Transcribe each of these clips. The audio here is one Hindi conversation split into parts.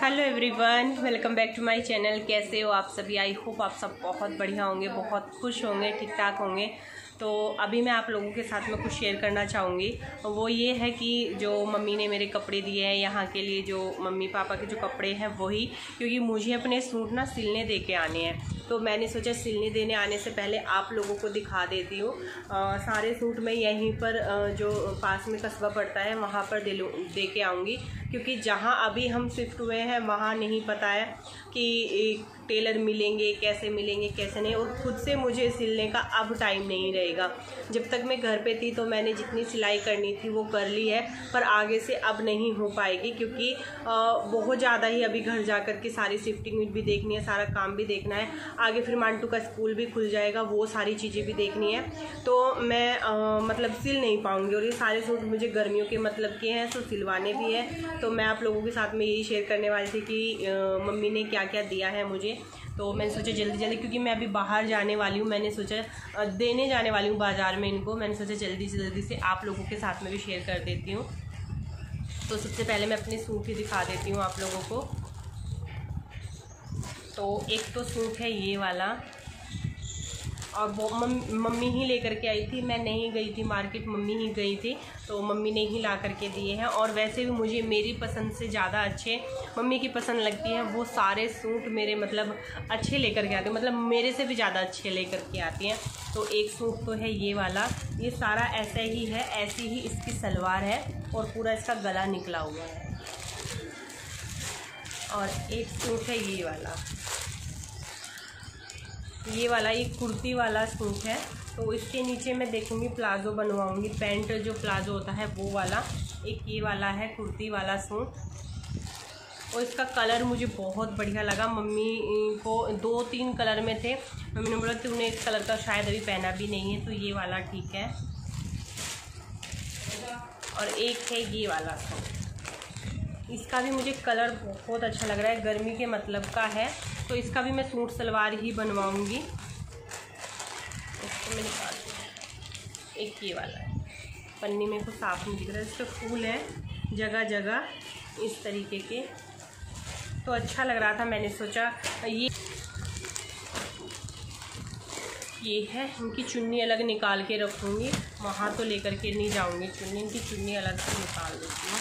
Hello everyone, welcome back to my channel. कैसे हो आप सभी? आई होप आप सब बहुत बढ़िया होंगे, बहुत खुश होंगे, ठीक ठाक होंगे। तो अभी मैं आप लोगों के साथ में कुछ शेयर करना चाहूँगी। वो ये है कि जो मम्मी ने मेरे कपड़े दिए हैं यहाँ के लिए, जो मम्मी पापा के जो कपड़े हैं वही, क्योंकि मुझे अपने सूट ना सिलने दे के आने हैं। तो मैंने सोचा सिलने देने आने से पहले आप लोगों को दिखा देती हूँ। सारे सूट मैं यहीं पर जो पास में कस्बा पड़ता है वहाँ पर दे के आऊँगी, क्योंकि जहाँ अभी हम शिफ्ट हुए हैं वहाँ नहीं पता है कि टेलर मिलेंगे कैसे नहीं, और ख़ुद से मुझे सिलने का अब टाइम नहीं रहेगा। जब तक मैं घर पे थी तो मैंने जितनी सिलाई करनी थी वो कर ली है, पर आगे से अब नहीं हो पाएगी, क्योंकि बहुत ज़्यादा ही अभी घर जा कर के सारी शिफ्टिंग भी देखनी है, सारा काम भी देखना है। आगे फिर मांटू का स्कूल भी खुल जाएगा, वो सारी चीज़ें भी देखनी है, तो मैं मतलब सिल नहीं पाऊँगी। और ये सारे सूट मुझे गर्मियों के मतलब के हैं, तो सिलवाने भी हैं। तो मैं आप लोगों के साथ में यही शेयर करने वाली थी कि मम्मी ने क्या क्या दिया है मुझे। तो मैंने सोचा जल्दी, क्योंकि मैं अभी बाहर जाने वाली हूँ, मैंने सोचा देने जाने वाली हूँ बाज़ार में इनको, मैंने सोचा जल्दी से आप लोगों के साथ में भी शेयर कर देती हूँ। तो सबसे पहले मैं अपने सूट ही दिखा देती हूँ आप लोगों को। तो एक तो सूट है ये वाला, और वो मम्मी ही लेकर के आई थी, मैं नहीं गई थी मार्केट, मम्मी ही गई थी, तो मम्मी ने ही ला करके दिए हैं। और वैसे भी मुझे मेरी पसंद से ज़्यादा अच्छे मम्मी की पसंद लगती है, वो सारे सूट मेरे मतलब अच्छे लेकर के आते हैं, मतलब मेरे से भी ज़्यादा अच्छे लेकर के आती हैं। तो एक सूट तो है ये वाला, ये सारा ऐसा ही है, ऐसी ही इसकी सलवार है और पूरा इसका गला निकला हुआ है। और एक सूट है ये वाला एक कुर्ती वाला सूट है। तो इसके नीचे मैं देखूँगी प्लाजो बनवाऊँगी, पैंट जो प्लाजो होता है वो वाला। एक ये वाला है कुर्ती वाला सूट, और इसका कलर मुझे बहुत बढ़िया लगा। मम्मी को 2-3 कलर में थे, मम्मी ने बोला तूने इस कलर का शायद अभी पहना भी नहीं है, तो ये वाला ठीक है। और एक है ये वाला सूट, इसका भी मुझे कलर बहुत अच्छा लग रहा है, गर्मी के मतलब का है, तो इसका भी मैं सूट सलवार ही बनवाऊंगी। इसको मैं निकाल दूँ। एक ये वाला है, पन्नी में को साफ नहीं दिख रहा है, इसके फूल हैं जगह जगह इस तरीके के, तो अच्छा लग रहा था। मैंने सोचा ये है, इनकी चुन्नी अलग निकाल के रखूँगी, वहाँ तो लेकर के नहीं जाऊँगी चुन्नी, इनकी चुन्नी अलग से निकाल देती हूँ।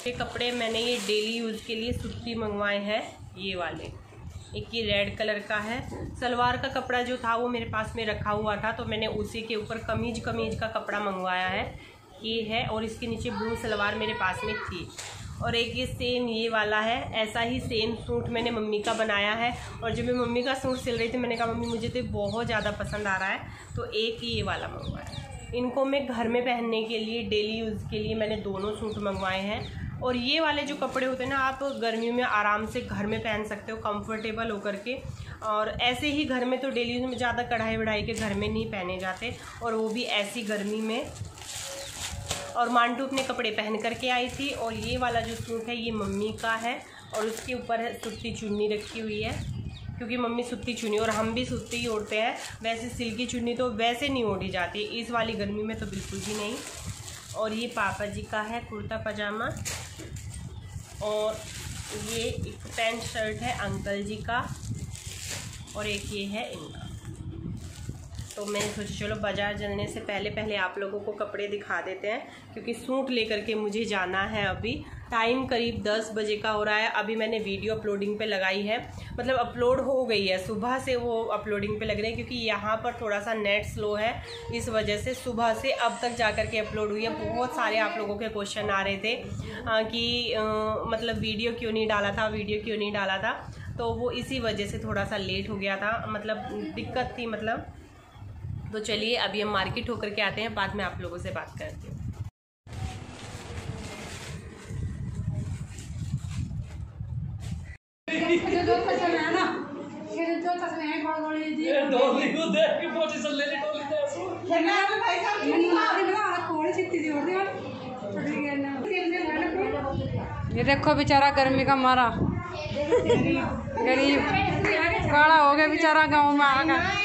ये कपड़े मैंने ये डेली यूज़ के लिए सूती मंगवाए हैं, ये वाले। एक ये रेड कलर का है, सलवार का कपड़ा जो था वो मेरे पास में रखा हुआ था, तो मैंने उसी के ऊपर कमीज का कपड़ा मंगवाया है, ये है। और इसके नीचे ब्लू सलवार मेरे पास में थी। और एक ये सेम ये वाला है, ऐसा ही सेम सूट मैंने मम्मी का बनाया है। और जब मैं मम्मी का सूट सिल रही थी मैंने कहा मम्मी मुझे तो बहुत ज़्यादा पसंद आ रहा है, तो एक ये वाला मंगवाया। इनको मैं घर में पहनने के लिए, डेली यूज़ के लिए मैंने दोनों सूट मंगवाए हैं। और ये वाले जो कपड़े होते हैं ना, आप गर्मियों में आराम से घर में पहन सकते हो, कंफर्टेबल होकर के। और ऐसे ही घर में तो डेली यूज़ में ज़्यादा कढ़ाई वढ़ाई के घर में नहीं पहने जाते, और वो भी ऐसी गर्मी में। और मांटू अपने कपड़े पहन करके आई थी। और ये वाला जो सूट है ये मम्मी का है, और उसके ऊपर है सूती चुन्नी रखी हुई है, क्योंकि मम्मी सूती चुन्नी, और हम भी सूती ही ओढ़ते हैं। वैसे सिल्की चुन्नी तो वैसे नहीं ओढ़ी जाती, इस वाली गर्मी में तो बिल्कुल भी नहीं। और ये पापा जी का है कुर्ता पजामा, और ये एक पैंट शर्ट है अंकल जी का, और एक ये है इनका। तो मैंने सोचा चलो बाज़ार चलने से पहले आप लोगों को कपड़े दिखा देते हैं, क्योंकि सूट लेकर के मुझे जाना है। अभी टाइम करीब 10 बजे का हो रहा है। अभी मैंने वीडियो अपलोडिंग पे लगाई है, मतलब अपलोड हो गई है, सुबह से वो अपलोडिंग पे लग रहे हैं, क्योंकि यहाँ पर थोड़ा सा नेट स्लो है, इस वजह से सुबह से अब तक जा कर के अपलोड हुई है। बहुत सारे आप लोगों के क्वेश्चन आ रहे थे कि मतलब वीडियो क्यों नहीं डाला था, तो वो इसी वजह से थोड़ा सा लेट हो गया था, मतलब दिक्कत थी मतलब। तो चलिए अभी हम मार्केट होकर के आते हैं, बाद में आप लोगों से बात करती हूँ। ये देखो बेचारा गर्मी का मारा गरीब काला हो गया बेचारा गाँव में आकर।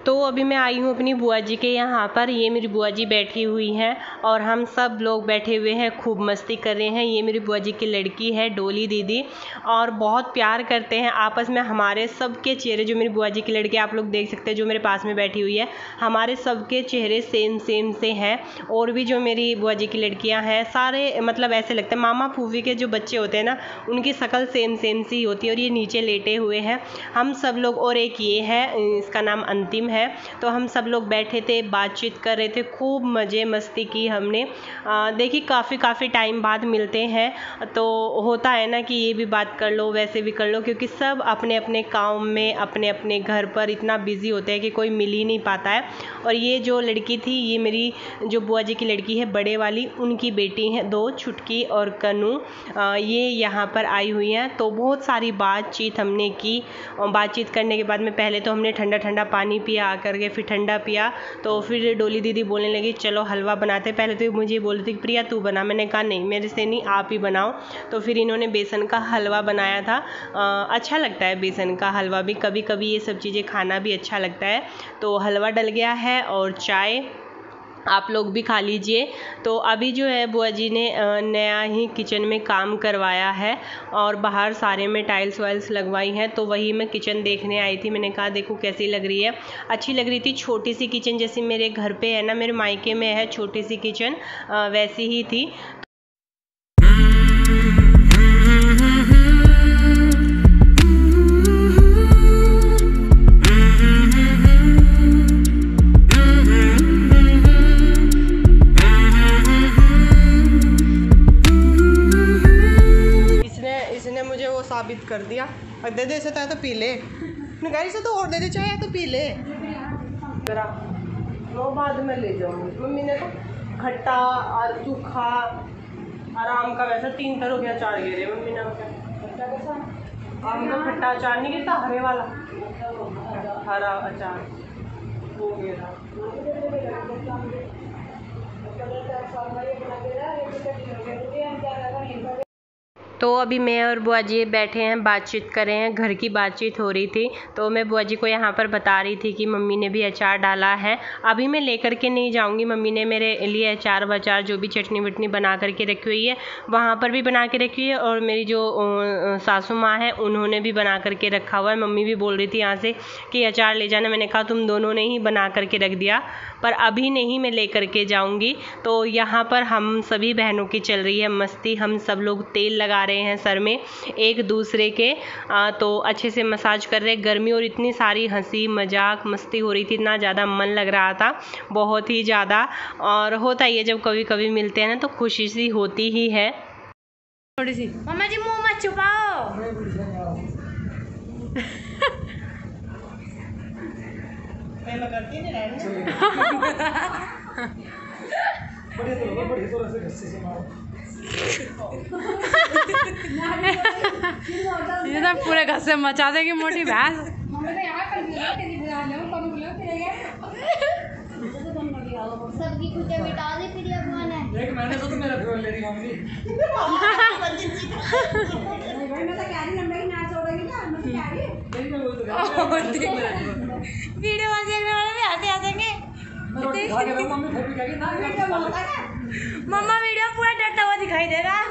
तो अभी मैं आई हूँ अपनी बुआ जी के यहाँ पर। ये मेरी बुआ जी बैठी हुई हैं और हम सब लोग बैठे हुए हैं, खूब मस्ती कर रहे हैं। ये मेरी बुआ जी की लड़की है डोली दीदी, और बहुत प्यार करते हैं आपस में। हमारे सबके चेहरे, जो मेरी बुआ जी की लड़की आप लोग देख सकते हैं जो मेरे पास में बैठी हुई है, हमारे सबके चेहरे सेम सेम से हैं। और भी जो मेरी बुआ जी की लड़कियाँ हैं सारे मतलब ऐसे लगते हैं मामा फूफी के जो बच्चे होते हैं ना, उनकी शक्ल सेम सेम सी होती है। और ये नीचे लेटे हुए हैं हम सब लोग। और एक ये है, इसका नाम अंतिम है। तो हम सब लोग बैठे थे, बातचीत कर रहे थे, खूब मज़े मस्ती की हमने। देखिए काफ़ी टाइम बाद मिलते हैं तो होता है ना कि ये भी बात कर लो वैसे भी कर लो, क्योंकि सब अपने अपने काम में अपने अपने घर पर इतना बिज़ी होते हैं कि कोई मिल ही नहीं पाता है। और ये जो लड़की थी, ये मेरी जो बुआ जी की लड़की है बड़े वाली, उनकी बेटी हैं दो, छुटकी और कनू। ये यहाँ पर आई हुई हैं। तो बहुत सारी बातचीत हमने की, और बातचीत करने के बाद में पहले तो हमने ठंडा ठंडा पानी पिया आकर के, फिर ठंडा पिया। तो फिर डोली दीदी बोलने लगी चलो हलवा बनाते। पहले तो मुझे बोल रही थी प्रिया तू बना, मैंने कहा नहीं मेरे से नहीं, आप ही बनाओ। तो फिर इन्होंने बेसन का हलवा बनाया था। अच्छा लगता है बेसन का हलवा भी, कभी कभी ये सब चीज़ें खाना भी अच्छा लगता है। तो हलवा डल गया है और चाय आप लोग भी खा लीजिए। तो अभी जो है बुआ जी ने नया ही किचन में काम करवाया है और बाहर सारे में टाइल्स वाइल्स लगवाई हैं। तो वही मैं किचन देखने आई थी। मैंने कहा देखो कैसी लग रही है, अच्छी लग रही थी। छोटी सी किचन जैसी मेरे घर पे है ना, मेरे मायके में है छोटी सी किचन, वैसी ही थी। साबित कर दिया। दे दे से तो पी ले, गाड़ी से तो और दे दे चाहे तो पी ले। जरा वो बाद में ले जाऊंगी। मम्मी ने तो खट्टा और सूखा आराम का वैसा 3 तरह के अचार गिरे मम्मी ने। आम का खट्टा अचार नहीं गिरता, हरे वाला हरा अचार वो गिरा। तो अभी मैं और बुआ जी बैठे हैं, बातचीत कर रहे हैं, घर की बातचीत हो रही थी। तो मैं बुआ जी को यहाँ पर बता रही थी कि मम्मी ने भी अचार डाला है। अभी मैं लेकर के नहीं जाऊँगी, मम्मी ने मेरे लिए अचार वचार जो भी चटनी वटनी बना करके रखी हुई है वहाँ पर भी बना के रखी है, और मेरी जो सासू माँ है उन्होंने भी बना करके रखा हुआ है। मम्मी भी बोल रही थी यहाँ से कि अचार ले जाना, मैंने कहा तुम दोनों ने ही बना करके रख दिया, पर अभी नहीं मैं ले करके जाऊँगी। तो यहाँ पर हम सभी बहनों की चल रही है मस्ती। हम सब लोग तेल लगा रहे हैं सर में एक दूसरे के, तो अच्छे से मसाज कर रहे। गर्मी और इतनी सारी हंसी मजाक मस्ती हो रही थी, इतना ज़्यादा मन लग रहा था, बहुत ही ज़्यादा। और होता ही है जब कभी कभी मिलते हैं ना तो खुशी सी होती ही है। थोड़ी सी मम्मा जी मुंह मत छुपाओ। ये तो पूरे घर से मचा देगी मोटी भैंस। सबकी खुशियाँ मिटा दे फिर ये कौन है? एक महीने से तो मेरा फेवरेट लेडी होंगी। भाई मैं तो कह रही नंबर की मैच हो रही ना, मैं तो कह रही नहीं मैं बोल तो वीडियो देखने वाले भी आते आएंगे। रोटी खा के मम्मी फिर भी कहेगी ना मम्मा वीडियो पूरा डरता हुआ दिखाई दे रहा है।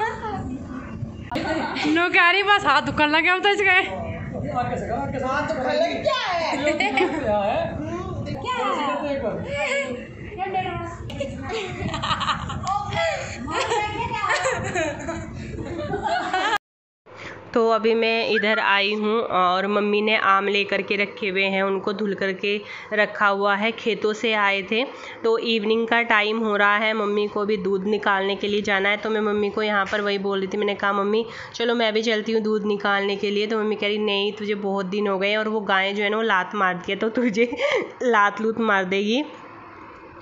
नो कह रही बस हाथ दुखने लगे हम तो इसके। आगे से आगे साथ तो खा ले क्या है? क्या है? एक बार क्या डर रहा तो अभी मैं इधर आई हूँ और मम्मी ने आम ले करके रखे हुए हैं, उनको धुल करके रखा हुआ है। खेतों से आए थे तो इवनिंग का टाइम हो रहा है, मम्मी को भी दूध निकालने के लिए जाना है। तो मैं मम्मी को यहाँ पर वही बोल रही थी, मैंने कहा मम्मी चलो मैं भी चलती हूँ दूध निकालने के लिए। तो मम्मी कह रही नहीं तुझे बहुत दिन हो गए, और वो गाय जो है ना वो लात मारती है तो तुझे लात लूत मार देगी,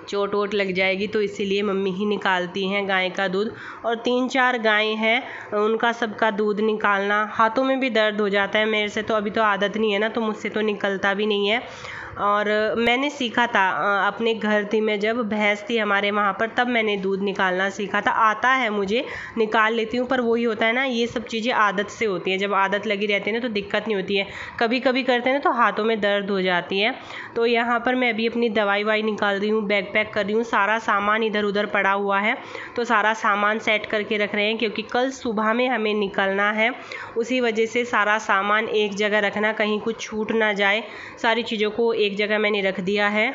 चोट वोट लग जाएगी, तो इसीलिए मम्मी ही निकालती हैं गाय का दूध। और 3-4 गाय हैं, उनका सबका दूध निकालना हाथों में भी दर्द हो जाता है। मेरे से तो अभी तो आदत नहीं है ना, तो मुझसे तो निकलता भी नहीं है। और मैंने सीखा था अपने घर थी मैं जब भैंस थी हमारे वहाँ पर, तब मैंने दूध निकालना सीखा था। आता है मुझे, निकाल लेती हूँ, पर वही होता है ना, ये सब चीज़ें आदत से होती है। जब आदत लगी रहती है ना तो दिक्कत नहीं होती है। कभी कभी करते हैं ना तो हाथों में दर्द हो जाती है। तो यहाँ पर मैं अभी अपनी दवाई वाई निकाल रही हूँ, बैग पैक कर रही हूँ। सारा सामान इधर उधर पड़ा हुआ है तो सारा सामान सेट करके रख रहे हैं, क्योंकि कल सुबह में हमें निकलना है। उसी वजह से सारा सामान एक जगह रखना, कहीं कुछ छूट ना जाए। सारी चीज़ों को एक जगह मैंने रख दिया है।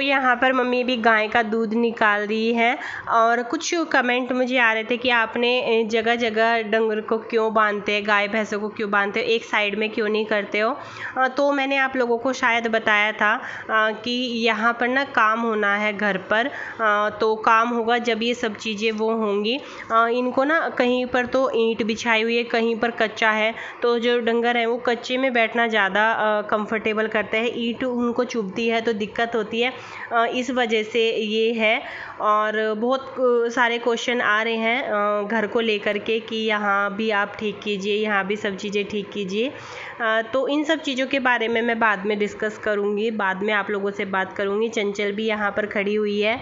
यहाँ पर मम्मी भी गाय का दूध निकाल रही है। और कुछ कमेंट मुझे आ रहे थे कि आपने जगह जगह डंगर को क्यों बांधते हैं, गाय भैंसों को क्यों बांधते हो, एक साइड में क्यों नहीं करते हो। तो मैंने आप लोगों को शायद बताया था कि यहाँ पर ना काम होना है घर पर। तो काम होगा जब ये सब चीज़ें वो होंगी। इनको ना कहीं पर तो ईंट बिछाई हुई है, कहीं पर कच्चा है। तो जो डंगर है वो कच्चे में बैठना ज़्यादा कंफर्टेबल करते हैं, ईंट उनको चुभती है तो दिक्कत होती है। इस वजह से ये है। और बहुत सारे क्वेश्चन आ रहे हैं घर को लेकर के कि यहाँ भी आप ठीक कीजिए, यहाँ भी सब चीज़ें ठीक कीजिए। तो इन सब चीज़ों के बारे में मैं बाद में डिस्कस करूँगी, बाद में आप लोगों से बात करूँगी। चंचल भी यहाँ पर खड़ी हुई है।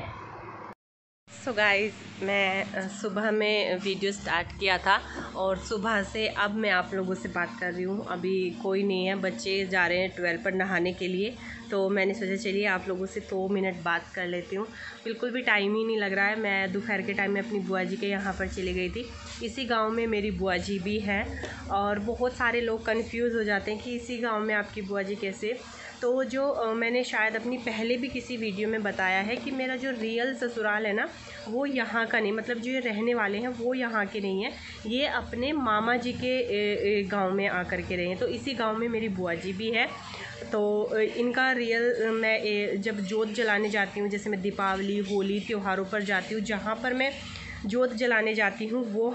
सो गाइस, मैं सुबह में वीडियो स्टार्ट किया था और सुबह से अब मैं आप लोगों से बात कर रही हूँ। अभी कोई नहीं है, बच्चे जा रहे हैं 12 पर नहाने के लिए। तो मैंने सोचा चलिए आप लोगों से 2 मिनट बात कर लेती हूँ। बिल्कुल भी टाइम ही नहीं लग रहा है। मैं दोपहर के टाइम में अपनी बुआ जी के यहाँ पर चली गई थी। इसी गाँव में मेरी बुआ जी भी है और बहुत सारे लोग कन्फ्यूज़ हो जाते हैं कि इसी गाँव में आपकी बुआ जी कैसे। तो जो मैंने शायद अपनी पहले भी किसी वीडियो में बताया है कि मेरा जो रियल ससुराल है ना वो यहाँ का नहीं, मतलब जो ये रहने वाले हैं वो यहाँ के नहीं है, ये अपने मामा जी के गांव में आकर के रहे हैं। तो इसी गांव में मेरी बुआ जी भी है। तो इनका रियल मैं जब जोत जलाने जाती हूँ, जैसे मैं दीपावली होली त्योहारों पर जाती हूँ, जहाँ पर मैं जोत जलाने जाती हूँ वो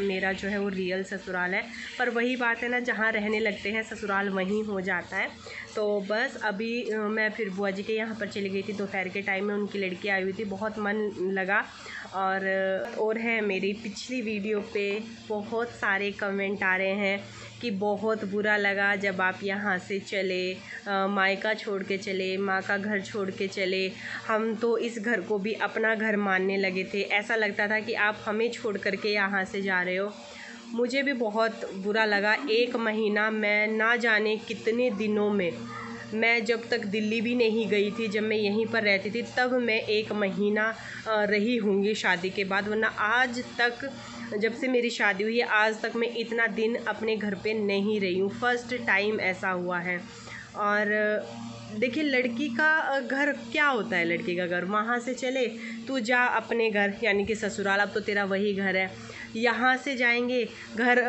मेरा जो है वो रियल ससुराल है। पर वही बात है ना, जहाँ रहने लगते हैं ससुराल वहीं हो जाता है। तो बस अभी मैं फिर बुआ जी के यहाँ पर चली गई थी दोपहर के टाइम में। उनकी लड़की आई हुई थी, बहुत मन लगा। और है मेरी पिछली वीडियो पे बहुत सारे कमेंट आ रहे हैं कि बहुत बुरा लगा जब आप यहाँ से चले, मायका छोड़ के चले, माँ का घर छोड़ के चले। हम तो इस घर को भी अपना घर मानने लगे थे, ऐसा लगता था कि आप हमें छोड़ करके यहाँ से जा रहे हो। मुझे भी बहुत बुरा लगा। 1 महीना, मैं ना जाने कितने दिनों में, मैं जब तक दिल्ली भी नहीं गई थी, जब मैं यहीं पर रहती थी तब मैं 1 महीना रही होंगी शादी के बाद, वरना आज तक जब से मेरी शादी हुई है आज तक मैं इतना दिन अपने घर पे नहीं रही हूँ। फर्स्ट टाइम ऐसा हुआ है। और देखिए, लड़की का घर क्या होता है, लड़की का घर वहाँ से चले तू जा अपने घर, यानी कि ससुराल, अब तो तेरा वही घर है। यहाँ से जाएंगे घर,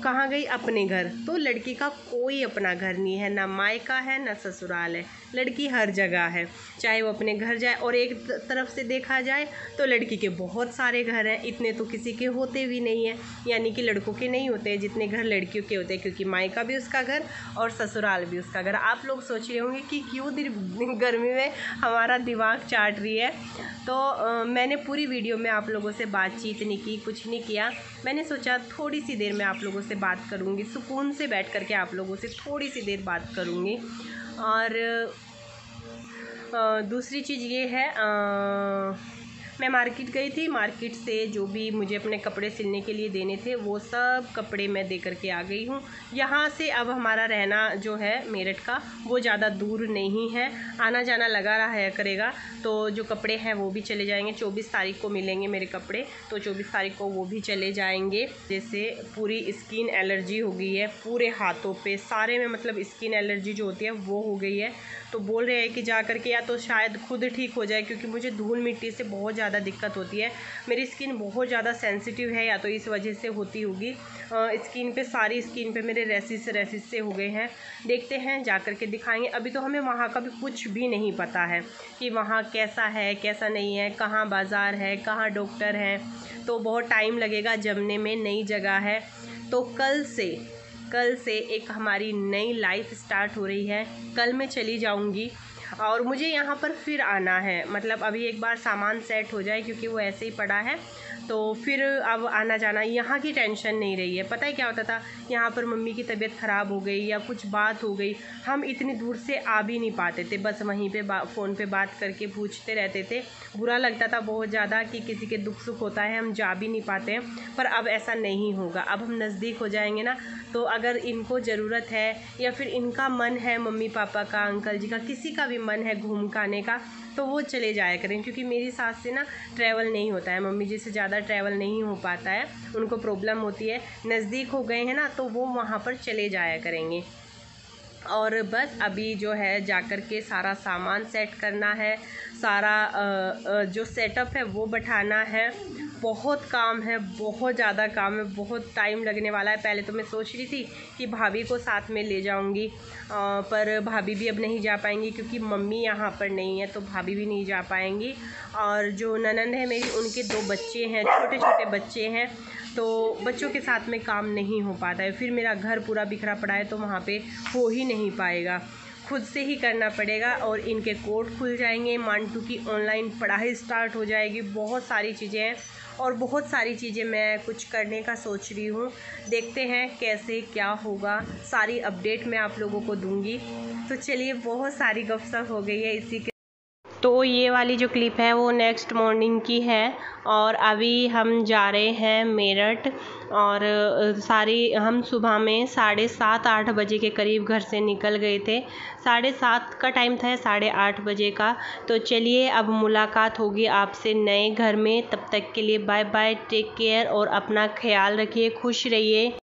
कहाँ गई, अपने घर। तो लड़की का कोई अपना घर नहीं है, ना मायका है ना ससुराल है। लड़की हर जगह है, चाहे वो अपने घर जाए। और एक तरफ से देखा जाए तो लड़की के बहुत सारे घर हैं, इतने तो किसी के होते भी नहीं हैं, यानी कि लड़कों के नहीं होते जितने घर लड़कियों के होते हैं, क्योंकि मायका भी उसका घर और ससुराल भी उसका घर। आप लोग सोच रहे होंगे कि क्यों गर्मी में हमारा दिमाग चाट रही है। तो मैंने पूरी वीडियो में आप लोगों से बातचीत नहीं की, कुछ नहीं किया। मैंने सोचा थोड़ी सी देर में आप लोगों से बात करूँगी, सुकून से बैठ करके आप लोगों से थोड़ी सी देर बात करूँगी। और दूसरी चीज़ ये है, मैं मार्केट गई थी। मार्केट से जो भी मुझे अपने कपड़े सिलने के लिए देने थे वो सब कपड़े मैं दे करके आ गई हूँ। यहाँ से अब हमारा रहना जो है मेरठ का वो ज़्यादा दूर नहीं है, आना जाना लगा रहा है करेगा। तो जो कपड़े हैं वो भी चले जाएंगे। 24 तारीख को मिलेंगे मेरे कपड़े, तो 24 तारीख को वो भी चले जाएंगे। जैसे पूरी स्किन एलर्जी हो गई है पूरे हाथों पे, सारे में, मतलब स्किन एलर्जी जो होती है वो हो गई है। तो बोल रहे हैं कि जा करके या तो शायद खुद ठीक हो जाए, क्योंकि मुझे धूल मिट्टी से बहुत ज़्यादा दिक्कत होती है। मेरी स्किन बहुत ज़्यादा सेंसिटिव है, या तो इस वजह से होती होगी। स्किन पे, सारी स्किन पे मेरे रेसिस से हो गए हैं। देखते हैं, जा कर के दिखाएंगे। अभी तो हमें वहाँ का भी कुछ भी नहीं पता है कि वहाँ कैसा है कैसा नहीं है, कहाँ बाज़ार है, कहाँ डॉक्टर है। तो बहुत टाइम लगेगा जमने में, नई जगह है। तो कल से एक हमारी नई लाइफ स्टार्ट हो रही है। कल मैं चली जाऊंगी और मुझे यहाँ पर फिर आना है, मतलब अभी एक बार सामान सेट हो जाए क्योंकि वो ऐसे ही पड़ा है, तो फिर अब आना जाना यहाँ की टेंशन नहीं रही है। पता है क्या होता था, यहाँ पर मम्मी की तबीयत ख़राब हो गई या कुछ बात हो गई, हम इतनी दूर से आ भी नहीं पाते थे, बस वहीं पे फ़ोन पे बात करके पूछते रहते थे। बुरा लगता था बहुत ज़्यादा कि किसी के दुख सुख होता है, हम जा भी नहीं पाते हैं। पर अब ऐसा नहीं होगा, अब हम नज़दीक हो जाएंगे ना, तो अगर इनको ज़रूरत है या फिर इनका मन है, मम्मी पापा का, अंकल जी का, किसी का भी मन है घूम के आने का, तो वो चले जाया करें। क्योंकि मेरी सास से ना ट्रैवल नहीं होता है, मम्मी जी से ज़्यादा ट्रैवल नहीं हो पाता है, उनको प्रॉब्लम होती है। नज़दीक हो गए हैं ना तो वो वहाँ पर चले जाया करेंगे। और बस अभी जो है जाकर के सारा सामान सेट करना है, सारा जो सेटअप है वो बैठाना है। बहुत काम है, बहुत ज़्यादा काम है, बहुत टाइम लगने वाला है। पहले तो मैं सोच रही थी कि भाभी को साथ में ले जाऊंगी, पर भाभी भी अब नहीं जा पाएंगी क्योंकि मम्मी यहाँ पर नहीं है, तो भाभी भी नहीं जा पाएंगी। और जो ननंद है मेरी, उनके 2 बच्चे हैं, छोटे छोटे बच्चे हैं, तो बच्चों के साथ में काम नहीं हो पाता है। फिर मेरा घर पूरा बिखरा पड़ा है तो वहाँ पे हो ही नहीं पाएगा, खुद से ही करना पड़ेगा। और इनके कोर्ट खुल जाएंगे, मांटू की ऑनलाइन पढ़ाई स्टार्ट हो जाएगी, बहुत सारी चीज़ें हैं और बहुत सारी चीज़ें मैं कुछ करने का सोच रही हूँ। देखते हैं कैसे क्या होगा, सारी अपडेट मैं आप लोगों को दूँगी। तो चलिए, बहुत सारी गपशप हो गई है इसी के। तो ये वाली जो क्लिप है वो नेक्स्ट मॉर्निंग की है और अभी हम जा रहे हैं मेरठ। और हम सुबह में 7:30-8 बजे के करीब घर से निकल गए थे। 7:30 का टाइम था, 8:30 बजे का। तो चलिए, अब मुलाकात होगी आपसे नए घर में। तब तक के लिए बाय बाय, टेक केयर और अपना ख्याल रखिए, खुश रहिए।